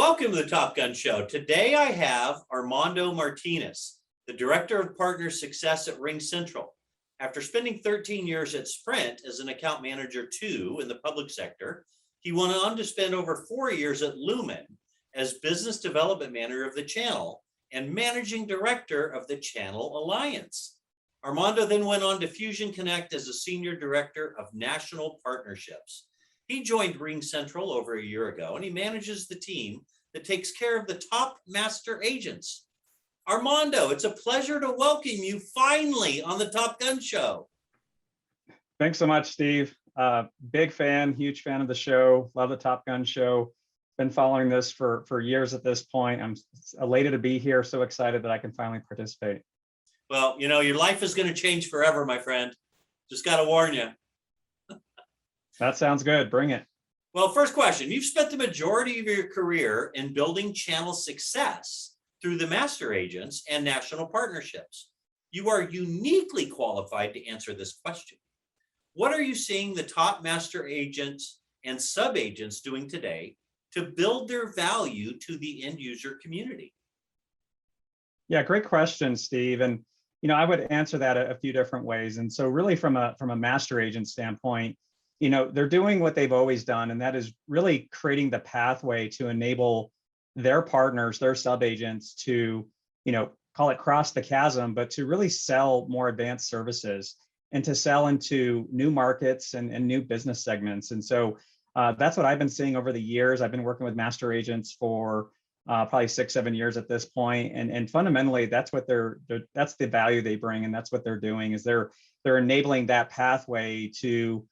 Welcome to the Top Gun Show. Today I have Armando Martinez, the Director of Partner Success at RingCentral. After spending 13 years at Sprint as an account manager too in the public sector, he went on to spend over 4 years at Lumen as Business Development Manager of the Channel and Managing Director of the Channel Alliance. Armando then went on to Fusion Connect as a Senior Director of National Partnerships. He joined RingCentral over a year ago, and he manages the team that takes care of the top master agents. Armando, it's a pleasure to welcome you finally on the Top Gun Show. Thanks so much, Steve. Big fan, huge fan of the show. Love the Top Gun Show. Been following this for years at this point. I'm elated to be here. So excited that I can finally participate. Well, you know, your life is going to change forever, my friend. Just got to warn you. That sounds good. Bring it. Well, first question. You've spent the majority of your career in building channel success through the master agents and national partnerships. You are uniquely qualified to answer this question. What are you seeing the top master agents and sub-agents doing today to build their value to the end user community? Yeah, great question, Steve. And I would answer that a few different ways. And so really from a master agent standpoint, they're doing what they've always done, and that is really creating the pathway to enable their partners, their sub-agents to, call it cross the chasm, but to really sell more advanced services and to sell into new markets and new business segments. And so that's what I've been seeing over the years. I've been working with master agents for probably 6-7 years at this point. And fundamentally, that's what that's the value they bring. And that's what they're doing is they're enabling that pathway to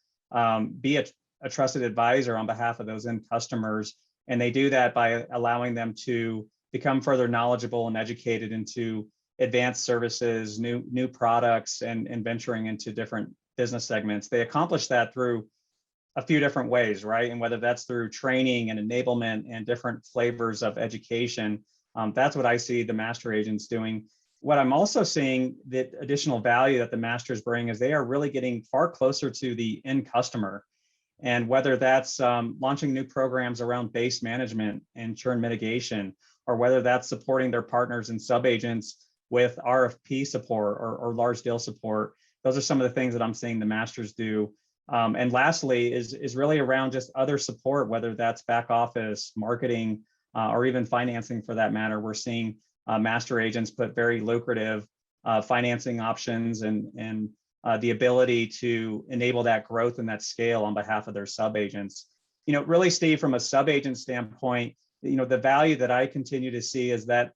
be a trusted advisor on behalf of those end customers. And they do that by allowing them to become further knowledgeable and educated into advanced services, new products, and venturing into different business segments. They accomplish that through a few different ways, right? And whether that's through training and enablement and different flavors of education, that's what I see the master agents doing. What I'm also seeing, the additional value that the masters bring is they are really getting far closer to the end customer. And whether that's launching new programs around base management and churn mitigation, or whether that's supporting their partners and sub-agents with RFP support or large deal support, those are some of the things that I'm seeing the masters do. And lastly is really around just other support, whether that's back office, marketing, or even financing for that matter. We're seeing master agents put very lucrative financing options and the ability to enable that growth and that scale on behalf of their sub-agents. Really, Steve, from a sub-agent standpoint, the value that I continue to see is that,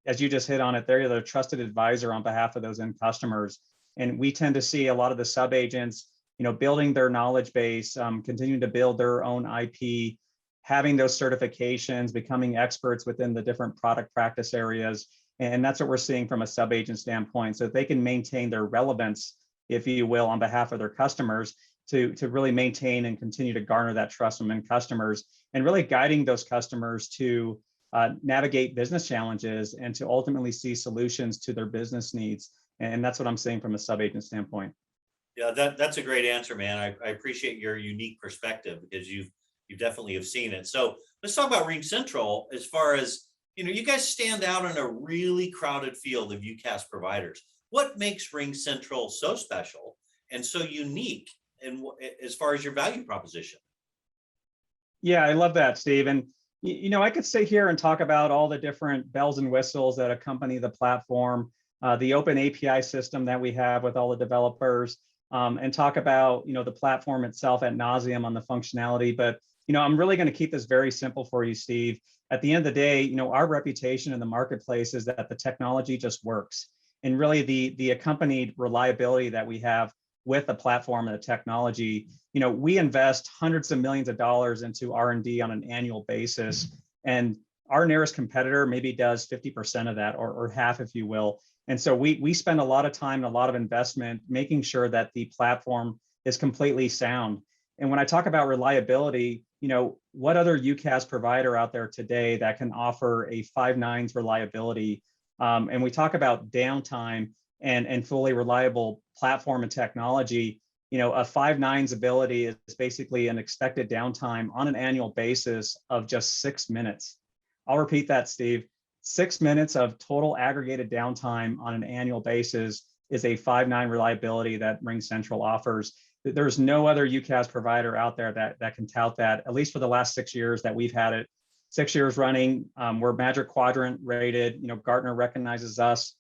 as you just hit on it, they're the trusted advisor on behalf of those end customers. And we tend to see a lot of the sub-agents, building their knowledge base, continuing to build their own IP, having those certifications, becoming experts within the different product practice areas. And that's what we're seeing from a sub-agent standpoint, so that they can maintain their relevance, if you will, on behalf of their customers to really maintain and continue to garner that trust from end customers, and really guiding those customers to navigate business challenges and to ultimately see solutions to their business needs. And that's what I'm seeing from a sub-agent standpoint. Yeah, that's a great answer, man. I appreciate your unique perspective because you definitely have seen it. So let's talk about RingCentral as far as, you guys stand out in a really crowded field of UCaaS providers. What makes RingCentral so special and so unique and as far as your value proposition? Yeah, I love that, Steve. And, I could sit here and talk about all the different bells and whistles that accompany the platform, the open API system that we have with all the developers, and talk about, the platform itself ad nauseum on the functionality. But, I'm really going to keep this very simple for you, Steve. At the end of the day, our reputation in the marketplace is that the technology just works. And really the accompanied reliability that we have with the platform and the technology, we invest hundreds of millions of dollars into R&D on an annual basis. And our nearest competitor maybe does 50% of that or half, if you will. And so we spend a lot of time and a lot of investment making sure that the platform is completely sound. And when I talk about reliability, what other UCaaS provider out there today that can offer a 5 nines reliability? And we talk about downtime and fully reliable platform and technology. A 5 nines ability is basically an expected downtime on an annual basis of just 6 minutes. I'll repeat that, Steve. 6 minutes of total aggregated downtime on an annual basis is a 5.9 reliability that RingCentral offers. There's no other UCaaS provider out there that can tout that, at least for the last 6 years that we've had it. 6 years running, we're Magic Quadrant rated. Gartner recognizes us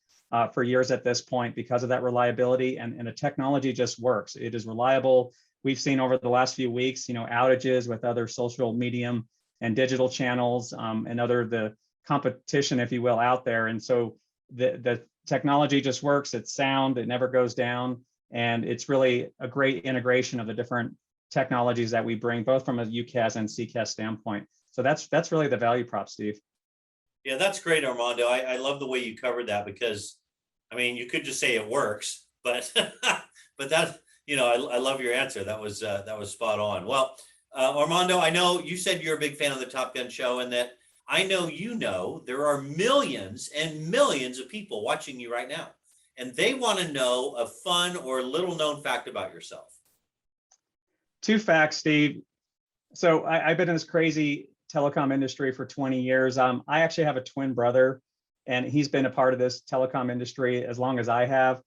for years at this point because of that reliability, and the technology just works. It is reliable. We've seen over the last few weeks, outages with other social medium and digital channels and the competition, if you will, out there. And so the technology just works. It's sound. It never goes down. And it's really a great integration of the different technologies that we bring, both from a UCaaS and CCaaS standpoint. So that's really the value prop, Steve. Yeah, that's great, Armando. I love the way you covered that, because, I mean, you could just say it works, but but that, I love your answer. That was spot on. Well, Armando, I know you said you're a big fan of the Top Gun show, and that I know there are millions and millions of people watching you right now, and they want to know a fun or little known fact about yourself. 2 facts, Steve. So I've been in this crazy telecom industry for 20 years. I actually have a twin brother, and he's been a part of this telecom industry as long as I have.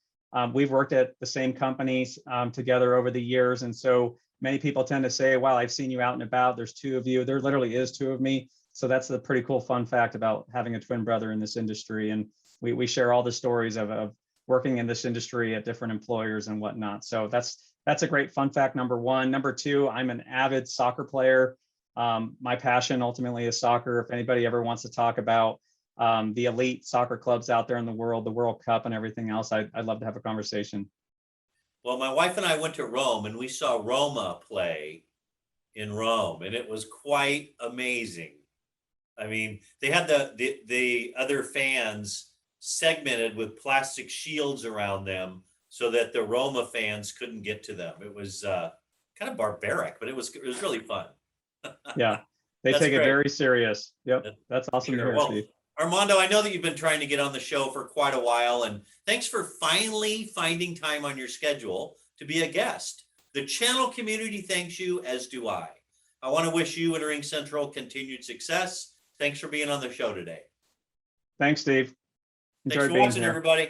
We've worked at the same companies together over the years. And so many people tend to say, wow, I've seen you out and about. There's 2 of you. There literally is 2 of me. So that's a pretty cool fun fact about having a twin brother in this industry. And we share all the stories of working in this industry at different employers and whatnot. So that's a great fun fact, number 1. Number 2, I'm an avid soccer player. My passion ultimately is soccer. If anybody ever wants to talk about the elite soccer clubs out there in the world, the World Cup and everything else, I'd love to have a conversation. Well, my wife and I went to Rome, and we saw Roma play in Rome, and it was quite amazing. I mean, they had the other fans segmented with plastic shields around them so that the Roma fans couldn't get to them. It was kind of barbaric, but it was really fun. Yeah, they That's take great. it very serious. Yep, that's awesome to hear, Well, Steve. Armando, I know that you've been trying to get on the show for quite a while, and thanks for finally finding time on your schedule to be a guest. The channel community thanks you, as do I. I want to wish you and RingCentral continued success. Thanks for being on the show today. Thanks, Steve. Thanks Enjoyed for being watching, here. everybody.